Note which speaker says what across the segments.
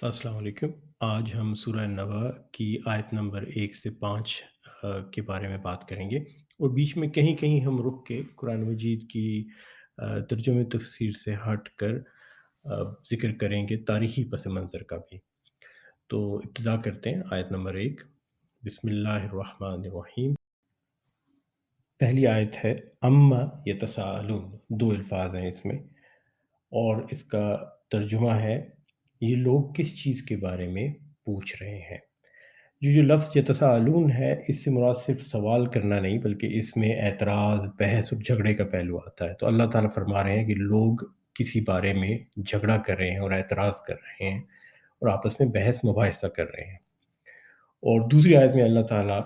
Speaker 1: السلام علیکم۔ آج ہم سورہ نبأ کی آیت نمبر 1 سے 5 کے بارے میں بات کریں گے، اور بیچ میں کہیں کہیں ہم رک کے قرآن مجید کی ترجمہ تفسیر سے ہٹ کر ذکر کریں گے تاریخی پس منظر کا بھی۔ تو ابتدا کرتے ہیں آیت نمبر 1۔ بسم اللہ الرحمن الرحیم۔ پہلی آیت ہے اما یتساءلون، دو الفاظ ہیں اس میں، اور اس کا ترجمہ ہے یہ لوگ کس چیز کے بارے میں پوچھ رہے ہیں۔ جو لفظ یتساءلون ہے، اس سے مراد صرف سوال کرنا نہیں بلکہ اس میں اعتراض، بحث اور جھگڑے کا پہلو آتا ہے۔ تو اللہ تعالیٰ فرما رہے ہیں کہ لوگ کسی بارے میں جھگڑا کر رہے ہیں اور اعتراض کر رہے ہیں اور آپس میں بحث مباحثہ کر رہے ہیں۔ اور دوسری آیت میں اللہ تعالیٰ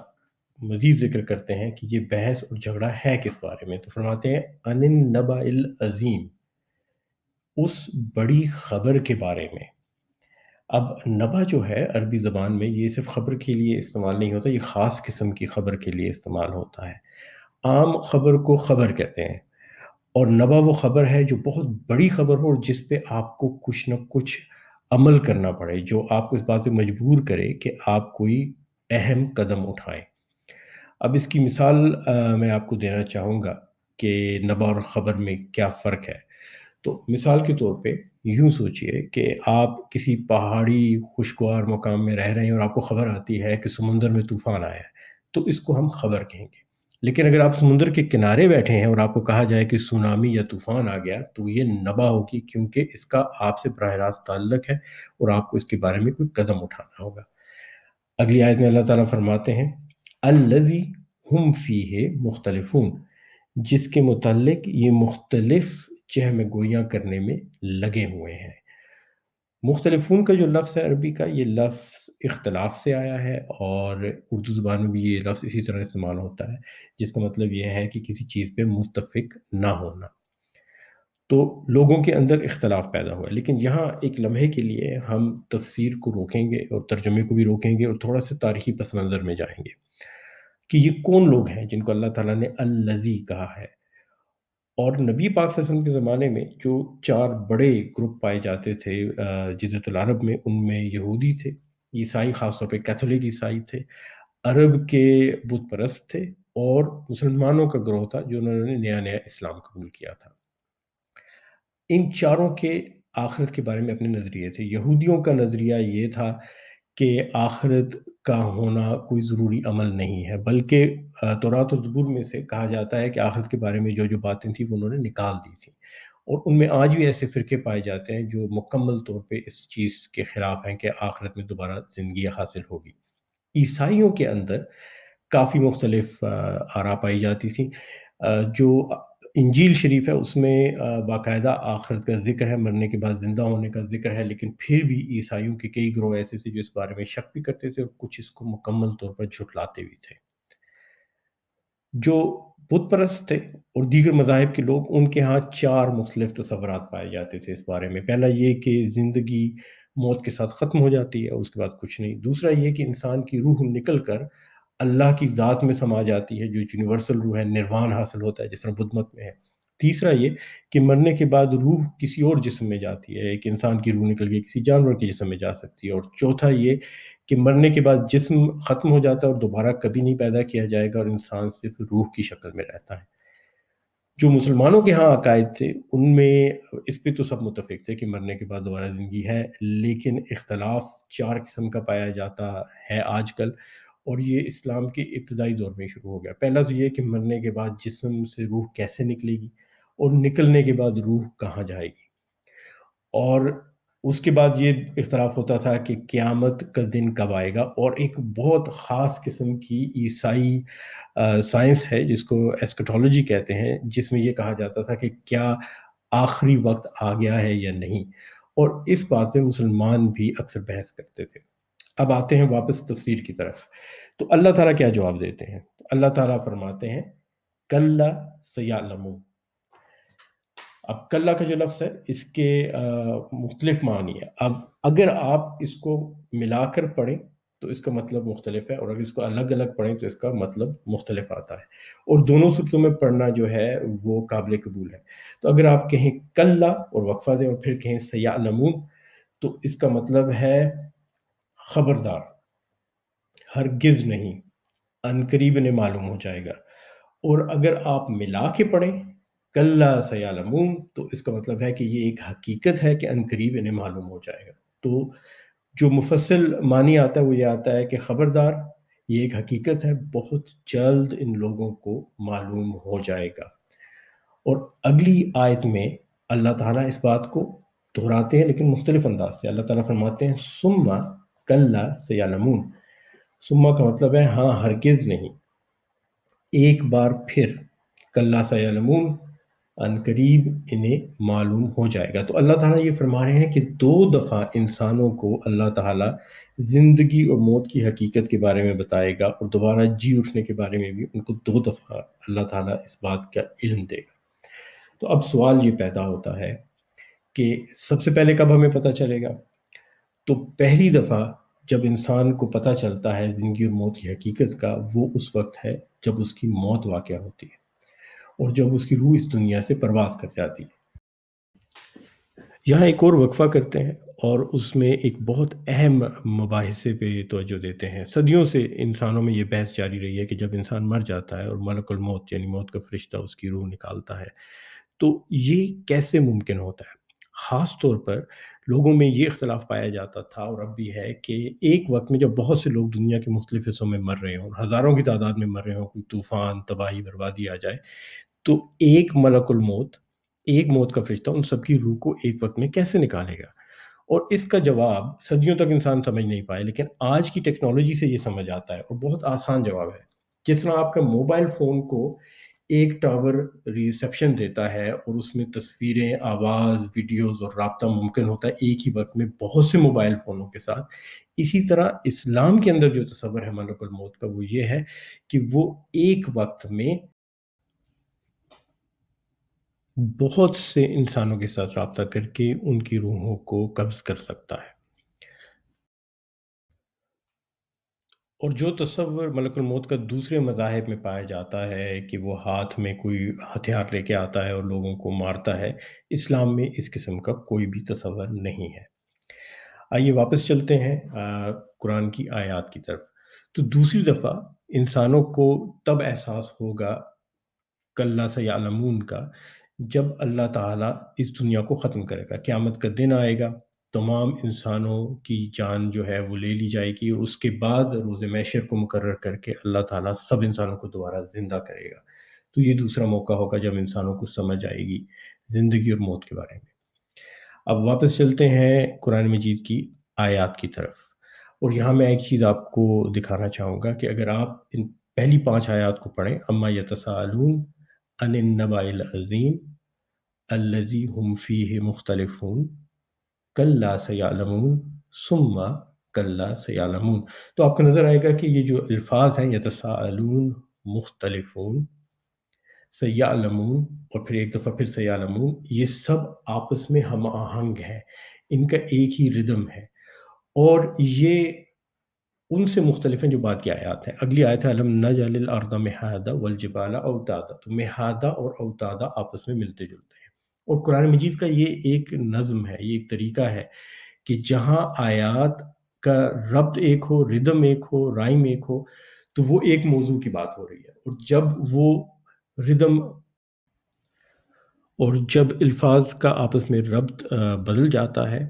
Speaker 1: مزید ذکر کرتے ہیں کہ یہ بحث اور جھگڑا ہے کس بارے میں، تو فرماتے ہیں ان النبأ العظیم، اس بڑی خبر کے بارے میں۔ اب نبا جو ہے عربی زبان میں یہ صرف خبر کے لیے استعمال نہیں ہوتا، یہ خاص قسم کی خبر کے لیے استعمال ہوتا ہے۔ عام خبر کو خبر کہتے ہیں، اور نبا وہ خبر ہے جو بہت بڑی خبر ہو اور جس پہ آپ کو کچھ نہ کچھ عمل کرنا پڑے، جو آپ کو اس بات پہ مجبور کرے کہ آپ کوئی اہم قدم اٹھائیں۔ اب اس کی مثال میں آپ کو دینا چاہوں گا کہ نبا اور خبر میں کیا فرق ہے۔ تو مثال کے طور پہ یوں سوچئے کہ آپ کسی پہاڑی خوشگوار مقام میں رہ رہے ہیں اور آپ کو خبر آتی ہے کہ سمندر میں طوفان آیا ہے، تو اس کو ہم خبر کہیں گے۔ لیکن اگر آپ سمندر کے کنارے بیٹھے ہیں اور آپ کو کہا جائے کہ سونامی یا طوفان آ گیا، تو یہ نبا ہوگی، کیونکہ اس کا آپ سے براہ راست تعلق ہے اور آپ کو اس کے بارے میں کوئی قدم اٹھانا ہوگا۔ اگلی آیت میں اللہ تعالیٰ فرماتے ہیں الذی ہم فیہ مختلفون، جس کے متعلق یہ مختلف چہم گویاں کرنے میں لگے ہوئے ہیں۔ مختلفون کا جو لفظ ہے عربی کا، یہ لفظ اختلاف سے آیا ہے، اور اردو زبان میں بھی یہ لفظ اسی طرح استعمال ہوتا ہے، جس کا مطلب یہ ہے کہ کسی چیز پہ متفق نہ ہونا۔ تو لوگوں کے اندر اختلاف پیدا ہوا ہے، لیکن یہاں ایک لمحے کے لیے ہم تفسیر کو روکیں گے اور ترجمے کو بھی روکیں گے اور تھوڑا سا تاریخی پس منظر میں جائیں گے کہ یہ کون لوگ ہیں جن کو اللہ تعالیٰ نے الذی کہا ہے۔ اور نبی پاک صلی اللہ علیہ وسلم کے زمانے میں جو 4 بڑے گروپ پائے جاتے تھے جزیرۃ العرب میں، ان میں یہودی تھے، عیسائی، خاص طور پہ کیتھولک عیسائی تھے، عرب کے بت پرست تھے، اور مسلمانوں کا گروہ تھا جو انہوں نے نیا نیا اسلام قبول کیا تھا۔ ان چاروں کے آخرت کے بارے میں اپنے نظریے تھے۔ یہودیوں کا نظریہ یہ تھا کہ آخرت کا ہونا کوئی ضروری عمل نہیں ہے، بلکہ تورات و زبور میں سے کہا جاتا ہے کہ آخرت کے بارے میں جو جو باتیں تھیں وہ انہوں نے نکال دی تھیں، اور ان میں آج بھی ایسے فرقے پائے جاتے ہیں جو مکمل طور پہ اس چیز کے خلاف ہیں کہ آخرت میں دوبارہ زندگی حاصل ہوگی۔ عیسائیوں کے اندر کافی مختلف آراء پائی جاتی تھیں۔ جو انجیل شریف ہے اس میں باقاعدہ آخرت کا ذکر ہے، مرنے کے بعد زندہ ہونے کا ذکر ہے، لیکن پھر بھی عیسائیوں کے کئی گروہ ایسے تھے جو اس بارے میں شک بھی کرتے تھے اور کچھ اس کو مکمل طور پر جھٹلاتے بھی تھے۔ جو بت پرست تھے اور دیگر مذاہب کے لوگ، ان کے ہاں 4 مختلف تصورات پائے جاتے تھے اس بارے میں۔ پہلا یہ کہ زندگی موت کے ساتھ ختم ہو جاتی ہے اور اس کے بعد کچھ نہیں۔ دوسرا یہ کہ انسان کی روح نکل کر اللہ کی ذات میں سما جاتی ہے، جو یونیورسل روح ہے، نروان حاصل ہوتا ہے جس طرح بدھ مت میں ہے۔ تیسرا یہ کہ مرنے کے بعد روح کسی اور جسم میں جاتی ہے، ایک انسان کی روح نکل کے کسی جانور کے جسم میں جا سکتی ہے۔ اور چوتھا یہ کہ مرنے کے بعد جسم ختم ہو جاتا ہے اور دوبارہ کبھی نہیں پیدا کیا جائے گا، اور انسان صرف روح کی شکل میں رہتا ہے۔ جو مسلمانوں کے ہاں عقائد تھے ان میں اس پہ تو سب متفق تھے کہ مرنے کے بعد دوبارہ زندگی ہے، لیکن اختلاف 4 قسم کا پایا جاتا ہے آج کل، اور یہ اسلام کے ابتدائی دور میں شروع ہو گیا۔ پہلا تو یہ کہ مرنے کے بعد جسم سے روح کیسے نکلے گی، اور نکلنے کے بعد روح کہاں جائے گی۔ اور اس کے بعد یہ اختلاف ہوتا تھا کہ قیامت کا دن کب آئے گا، اور ایک بہت خاص قسم کی عیسائی سائنس ہے جس کو ایسکٹولوجی کہتے ہیں، جس میں یہ کہا جاتا تھا کہ کیا آخری وقت آ گیا ہے یا نہیں، اور اس بات پہ مسلمان بھی اکثر بحث کرتے تھے۔ اب آتے ہیں واپس تفسیر کی طرف، تو اللہ تعالیٰ کیا جواب دیتے ہیں؟ اللہ تعالیٰ فرماتے ہیں کلا سیعلمون۔ اب کلا کا جو لفظ ہے اس کے مختلف معنی ہے۔ اب اگر آپ اس کو ملا کر پڑھیں تو اس کا مطلب مختلف ہے، اور اگر اس کو الگ الگ پڑھیں تو اس کا مطلب مختلف آتا ہے، اور دونوں صورتوں میں پڑھنا جو ہے وہ قابل قبول ہے۔ تو اگر آپ کہیں کلا اور وقفہ دیں اور پھر کہیں سیعلمون، تو اس کا مطلب ہے خبردار، ہرگز نہیں، عنقریب انہیں معلوم ہو جائے گا۔ اور اگر آپ ملا کے پڑھیں کلا سیعلمون، تو اس کا مطلب ہے کہ یہ ایک حقیقت ہے کہ عنقریب انہیں معلوم ہو جائے گا۔ تو جو مفصل معنی آتا ہے وہ یہ آتا ہے کہ خبردار، یہ ایک حقیقت ہے، بہت جلد ان لوگوں کو معلوم ہو جائے گا۔ اور اگلی آیت میں اللہ تعالیٰ اس بات کو دہراتے ہیں لیکن مختلف انداز سے۔ اللہ تعالیٰ فرماتے ہیں ثم کلا سیعلمون۔ ثم کا مطلب ہے ہاں ہرگز نہیں، ایک بار پھر، کلا سیعلمون، ان قریب انہیں معلوم ہو جائے گا۔ تو اللہ تعالیٰ یہ فرما رہے ہیں کہ 2 دفعہ انسانوں کو اللہ تعالیٰ زندگی اور موت کی حقیقت کے بارے میں بتائے گا، اور دوبارہ جی اٹھنے کے بارے میں بھی ان کو 2 دفعہ اللہ تعالیٰ اس بات کا علم دے گا۔ تو اب سوال یہ پیدا ہوتا ہے کہ سب سے پہلے کب ہمیں پتہ چلے گا؟ تو پہلی دفعہ جب انسان کو پتہ چلتا ہے زندگی اور موت کی حقیقت کا، وہ اس وقت ہے جب اس کی موت واقع ہوتی ہے اور جب اس کی روح اس دنیا سے پرواز کر جاتی ہے۔ یہاں ایک اور وقفہ کرتے ہیں اور اس میں ایک بہت اہم مباحثے پہ توجہ دیتے ہیں۔ صدیوں سے انسانوں میں یہ بحث جاری رہی ہے کہ جب انسان مر جاتا ہے اور ملک الموت یعنی موت کا فرشتہ اس کی روح نکالتا ہے تو یہ کیسے ممکن ہوتا ہے؟ خاص طور پر لوگوں میں یہ اختلاف پایا جاتا تھا اور اب بھی ہے کہ ایک وقت میں جب بہت سے لوگ دنیا کے مختلف حصوں میں مر رہے ہوں، ہزاروں کی تعداد میں مر رہے ہوں، کوئی طوفان، تباہی، بربادی آ جائے، تو ایک ملک الموت، ایک موت کا فرشتہ ان سب کی روح کو ایک وقت میں کیسے نکالے گا؟ اور اس کا جواب صدیوں تک انسان سمجھ نہیں پائے، لیکن آج کی ٹیکنالوجی سے یہ سمجھ آتا ہے اور بہت آسان جواب ہے۔ جس طرح آپ کا موبائل فون کو ایک ٹاور ریسیپشن دیتا ہے اور اس میں تصویریں، آواز، ویڈیوز اور رابطہ ممکن ہوتا ہے ایک ہی وقت میں بہت سے موبائل فونوں کے ساتھ، اسی طرح اسلام کے اندر جو تصور ہے ملک الموت کا وہ یہ ہے کہ وہ ایک وقت میں بہت سے انسانوں کے ساتھ رابطہ کر کے ان کی روحوں کو قبض کر سکتا ہے۔ اور جو تصور ملک الموت کا دوسرے مذاہب میں پایا جاتا ہے کہ وہ ہاتھ میں کوئی ہتھیار لے کے آتا ہے اور لوگوں کو مارتا ہے، اسلام میں اس قسم کا کوئی بھی تصور نہیں ہے۔ آئیے واپس چلتے ہیں قرآن کی آیات کی طرف۔ تو دوسری دفعہ انسانوں کو تب احساس ہوگا کلا سیعلمون کا، جب اللہ تعالیٰ اس دنیا کو ختم کرے گا، قیامت کا دن آئے گا، تمام انسانوں کی جان جو ہے وہ لے لی جائے گی اور اس کے بعد روز محشر کو مقرر کر کے اللہ تعالیٰ سب انسانوں کو دوبارہ زندہ کرے گا۔ تو یہ دوسرا موقع ہوگا جب انسانوں کو سمجھ آئے گی زندگی اور موت کے بارے میں۔ اب واپس چلتے ہیں قرآن مجید کی آیات کی طرف، اور یہاں میں ایک چیز آپ کو دکھانا چاہوں گا کہ اگر آپ ان پہلی 5 آیات کو پڑھیں، اما یتساءلون عن النبأ العظیم الذی ہم فیہ مختلفون کلا سیعلمون ثم کلا سیعلمون، تو آپ کو نظر آئے گا کہ یہ جو الفاظ ہیں یتساءلون، مختلفون، سیعلمون اور پھر ایک دفعہ پھر سیعلمون، یہ سب آپس میں ہم آہنگ ہیں، ان کا ایک ہی ردم ہے، اور یہ ان سے مختلف ہیں جو بعد کی آیات ہیں۔ اگلی آیت ہے الم نجعل الارض مہادا والجبال اوتادا، تو مہادا اور اوتادا آپس میں ملتے جلتے ہیں۔ اور قرآن مجید کا یہ ایک نظم ہے، یہ ایک طریقہ ہے کہ جہاں آیات کا ربط ایک ہو، ردم ایک ہو، رائم ایک ہو، تو وہ ایک موضوع کی بات ہو رہی ہے، اور جب وہ ردم اور جب الفاظ کا آپس میں ربط بدل جاتا ہے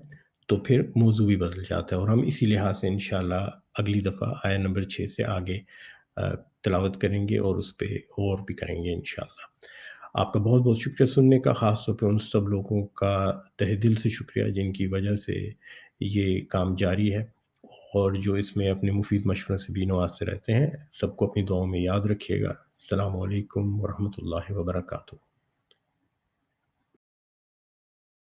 Speaker 1: تو پھر موضوع بھی بدل جاتا ہے، اور ہم اسی لحاظ سے انشاءاللہ اگلی دفعہ آیت نمبر 6 سے آگے تلاوت کریں گے اور اس پہ اور بھی کریں گے انشاءاللہ۔ آپ کا بہت بہت شکریہ سننے کا، خاص طور پہ ان سب لوگوں کا تہ دل سے شکریہ جن کی وجہ سے یہ کام جاری ہے اور جو اس میں اپنے مفید مشوروں سے بھی نوازتے رہتے ہیں۔ سب کو اپنی دعاؤں میں یاد رکھیے گا۔ السلام علیکم ورحمۃ اللہ وبرکاتہ۔